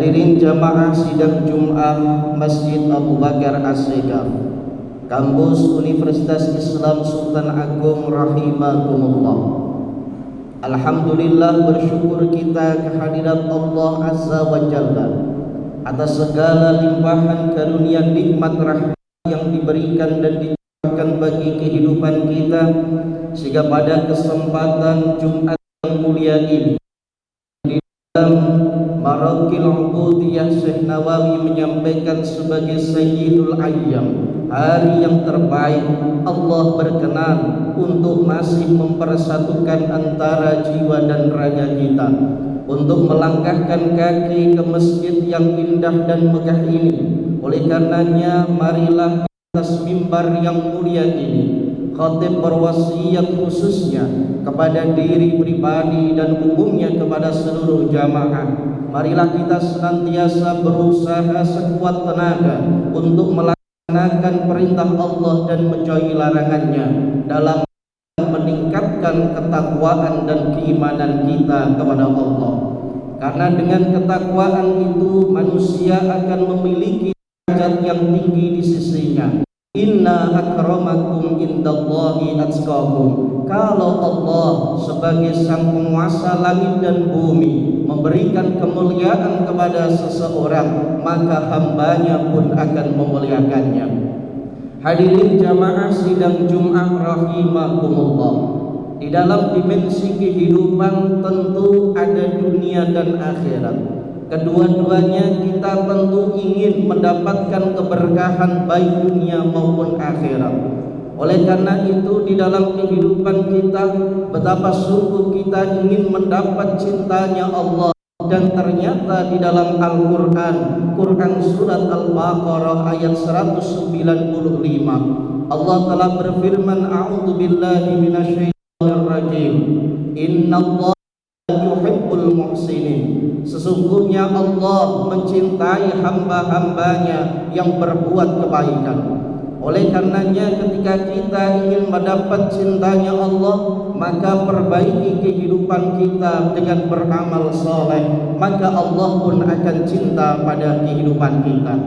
Hadirin jamaah sidang Jumat Masjid Abu Bakar As-Sigaf, Kampus Universitas Islam Sultan Agung rahimakumullah. Alhamdulillah, bersyukur kita kehadirat Allah Azza wa Jalla atas segala limpahan karunia nikmat rahmat yang diberikan dan dicurahkan bagi kehidupan kita, sehingga pada kesempatan Jumat yang mulia ini di dalam Marakil Ubudiyah Syekh Nawawi menyampaikan sebagai Sayyidul Ayyam, hari yang terbaik, Allah berkenan untuk masih mempersatukan antara jiwa dan raga kita, untuk melangkahkan kaki ke masjid yang indah dan megah ini. Oleh karenanya, marilah di atas mimbar yang mulia ini khatib berwasiat khususnya kepada diri pribadi dan umumnya kepada seluruh jamaah. Marilah kita senantiasa berusaha sekuat tenaga untuk melaksanakan perintah Allah dan menjauhi larangannya dalam meningkatkan ketakwaan dan keimanan kita kepada Allah. Karena dengan ketakwaan itu manusia akan memiliki derajat yang tinggi di sisinya. Inna akramakum indallahi atqakum. Kalau Allah sebagai sang penguasa langit dan bumi memberikan kemuliaan kepada seseorang, maka hambanya pun akan memuliakannya. Hadirin jamaah sidang Jumat rahimakumullah, di dalam dimensi kehidupan tentu ada dunia dan akhirat. Kedua-duanya kita tentu ingin mendapatkan keberkahan baik dunia maupun akhirat. Oleh karena itu, di dalam kehidupan kita, betapa sungguh kita ingin mendapat cintanya Allah. Dan ternyata di dalam Al-Quran, Quran surat Al-Baqarah ayat 195, Allah telah berfirman, A'udzu billahi minasyaitonir rajim. Innallaha yuhibbul muhsinin. Sesungguhnya Allah mencintai hamba-hambanya yang berbuat kebaikan. Oleh karenanya, ketika kita ingin mendapat cintanya Allah, maka perbaiki kehidupan kita dengan beramal soleh, maka Allah pun akan cinta pada kehidupan kita.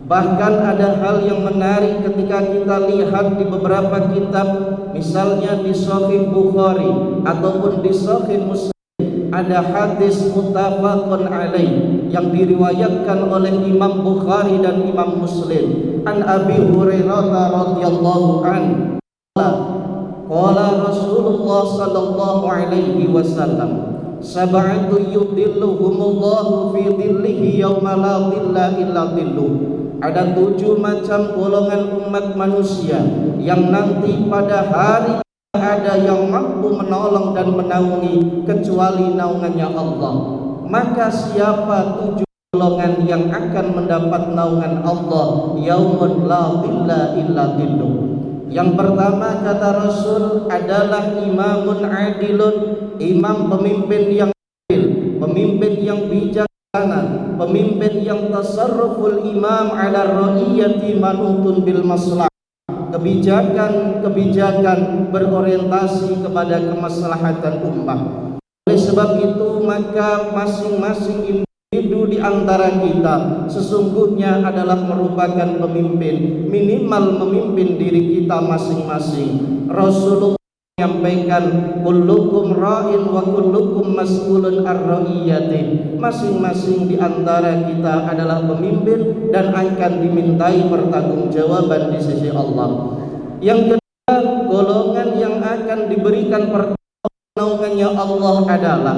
Bahkan ada hal yang menarik ketika kita lihat di beberapa kitab, misalnya di Sahih Bukhari ataupun di Sahih Muslim, ada hadis muttafaqun alaih yang diriwayatkan oleh Imam Bukhari dan Imam Muslim. An Abi Hurairah radhiyallahu anhu, qala Rasulullah sallallahu alaihi wasallam, sab'atu yudhilluhumullahu fi dhillihi yauma la dhilla illa dhilluh. Ada 7 macam golongan umat manusia yang nanti pada hari ada yang mampu menolong dan menaungi kecuali naungannya Allah. Maka siapa 7 golongan yang akan mendapat naungan Allah? Yaumun la dhilla illa dhilluh. Yang pertama, kata Rasul, adalah imamun adilun, imam pemimpin yang adil, pemimpin yang bijaksana, pemimpin yang tasarruful imam ala ra'iyati manutun bil maslah. Kebijakan berorientasi kepada kemaslahatan ummah. Oleh sebab itu, maka masing-masing individu di antara kita sesungguhnya adalah merupakan pemimpin, minimal memimpin diri kita masing-masing. Rasulullah menyampaikan, kullukum ra'in wa kullukum mas'ulun ar-ra'iyati. Masing-masing di antara kita adalah pemimpin dan akan dimintai pertanggungjawaban di sisi Allah. Yang kedua, golongan yang akan diberikan pertolongannya Allah adalah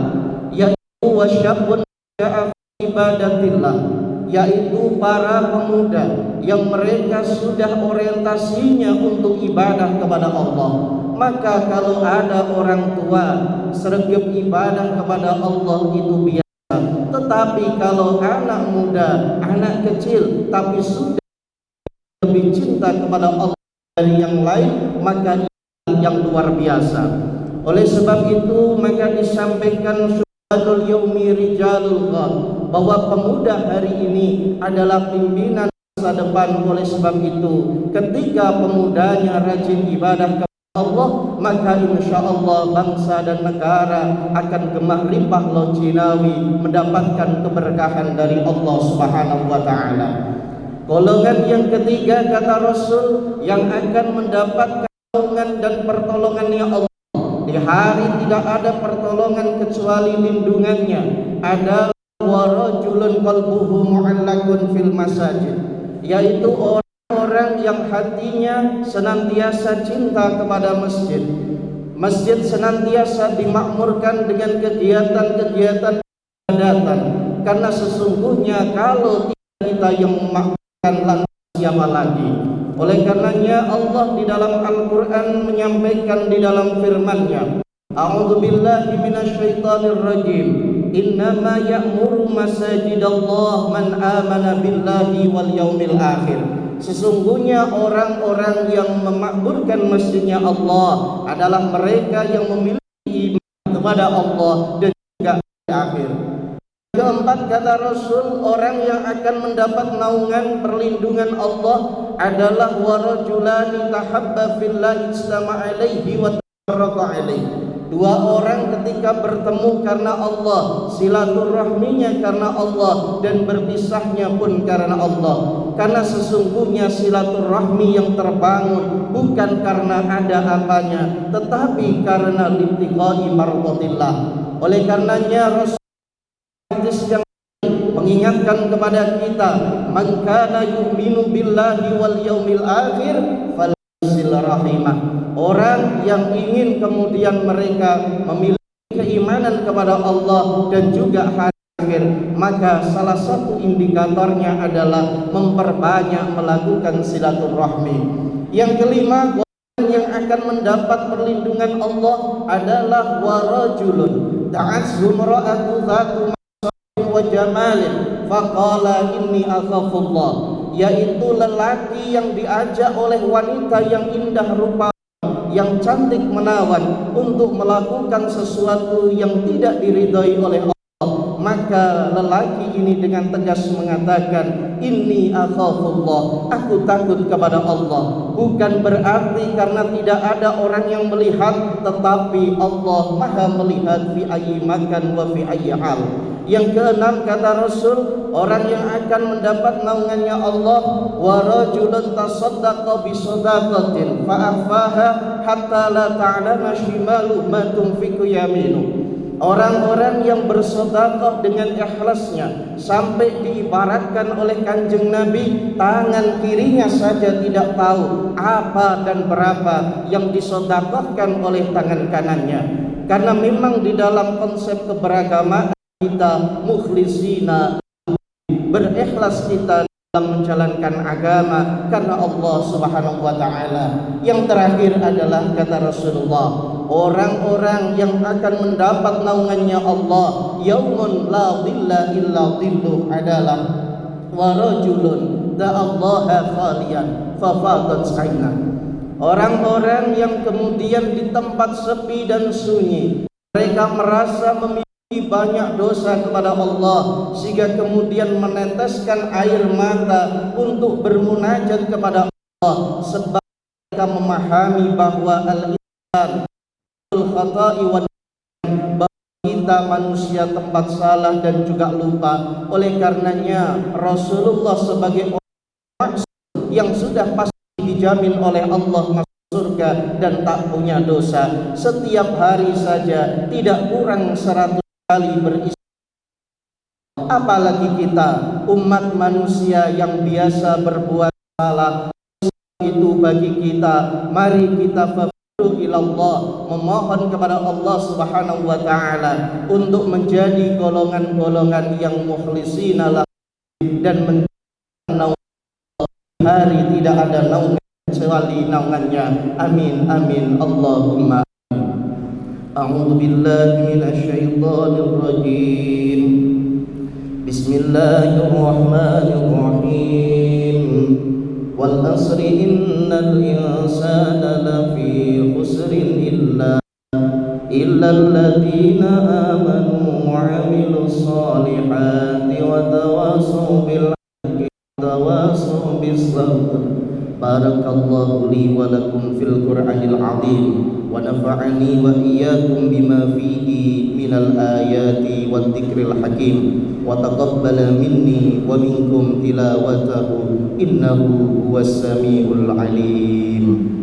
yaitu wasyabun ja'a fi ibadatillah, yaitu para pemuda yang mereka sudah orientasinya untuk ibadah kepada Allah. Maka kalau ada orang tua sregep ibadah kepada Allah itu biasa, tetapi kalau anak muda, anak kecil tapi sudah lebih cinta kepada Allah dari yang lain, maka yang luar biasa. Oleh sebab itu, maka disampaikan syuhadul yaumi rijalul ghad, bahwa pemuda hari ini adalah pimpinan masa depan. Oleh sebab itu, ketika pemudanya rajin ibadah Allah, maka insya Allah bangsa dan negara akan gemah limpah lojinawi mendapatkan keberkahan dari Allah Subhanahu wa Ta'ala. Golongan yang ketiga, kata Rasul, yang akan mendapatkan pertolongan dan pertolongannya Allah di hari tidak ada pertolongan kecuali lindungannya adalah warajulun qalbuhu mu'allaqun fil masajid, yaitu orang yang hatinya senantiasa cinta kepada masjid. Masjid senantiasa dimakmurkan dengan kegiatan-kegiatan ibadatan, karena sesungguhnya kalau tidak kita yang memakmurkan, lantas siapa lagi? Oleh karenanya Allah di dalam Al-Quran menyampaikan di dalam firman-Nya, A'udzu billahi minasyaitonir rajim. Innama ya'muru masajidallah man amana billahi wal yaumil akhir. Sesungguhnya orang-orang yang memakmurkan masjidnya Allah adalah mereka yang memiliki iman kepada Allah dan juga akhir. Keempat, kata Rasul, orang yang akan mendapat naungan perlindungan Allah adalah warajulani tahabba fillahi istama'a alaihi wa tafarraqa alaihi. Dua orang ketika bertemu karena Allah, silaturahminya karena Allah, dan berpisahnya pun karena Allah. Karena sesungguhnya silaturahmi yang terbangun bukan karena ada apanya, tetapi karena libtiqai mardatillah. Oleh karenanya Rasul hadis yang mengingatkan kepada kita, man kana yu'minu billahi wal yaumil akhir falyasil rahimah. Orang yang ingin kemudian mereka memiliki keimanan kepada Allah dan juga hari akhir, maka salah satu indikatornya adalah memperbanyak melakukan silaturahmi. Yang kelima, orang yang akan mendapat perlindungan Allah adalah warajulun ta'azzu mar'atu dzatu wa jamalin faqala inni akhafullah, yaitu lelaki yang diajak oleh wanita yang indah rupa, yang cantik menawan untuk melakukan sesuatu yang tidak diridhai oleh Allah, maka lelaki ini dengan tegas mengatakan inni akhafullah, aku takut kepada Allah. Bukan berarti karena tidak ada orang yang melihat, tetapi Allah maha melihat fi ayyi makan wa fi ayyi hal. Yang keenam, kata Rasul, orang yang akan mendapat naungannya Allah, wa rajulun tasaddaqa bi shadaqatin fa akhfaha hatta la ta'lama shimaluhu ma tunfiqu yaminu. Orang-orang yang bersedekah dengan ikhlasnya sampai diibaratkan oleh Kanjeng Nabi, tangan kirinya saja tidak tahu apa dan berapa yang disedekahkan oleh tangan kanannya. Karena memang di dalam konsep keberagamaan kita mukhlisina, berikhlas kita dalam menjalankan agama karena Allah Subhanahu wa Ta'ala. Yang terakhir adalah kata Rasulullah, orang-orang yang akan mendapat naungannya Allah yaumun la dhilla illa dhilluh adalah warajulun da'allaha khalian fafadat ainah. Orang-orang yang kemudian di tempat sepi dan sunyi mereka merasa memiliki banyak dosa kepada Allah, sehingga kemudian meneteskan air mata untuk bermunajat kepada Allah, sebab mereka memahami bahwa al-insan al-khata'i wa kita manusia tempat salah dan juga lupa. Oleh karenanya Rasulullah sebagai orang yang sudah pasti dijamin oleh Allah masuk surga dan tak punya dosa, setiap hari saja tidak kurang 100 kali beristighfar. Apalagi kita umat manusia yang biasa berbuat salah. Itu bagi kita, mari kita fafiru ilallah, memohon kepada Allah Subhanahu wa Ta'ala untuk menjadi golongan-golongan yang mukhlisina lah, dan menjadi hari tidak ada naungan kecuali naungannya. Amin amin Allahumma. A'udzu billahi minasyaitonir rajim. Bismillahirrahmanirrahim. Wal asri innal insana lafi khusrin illa alladziina aamanu wa 'amilus shalihati wa tawassaw bil haqqi wa tawassaw bis sabr Barakallahu li wa lakum fil Qur'anil azim wa nafa'ani wa iyyakum bima fihi minal ayati wad dzikril hakim wa taqabbala minni wa minkum tilawatahu innahu huwas samiul alim.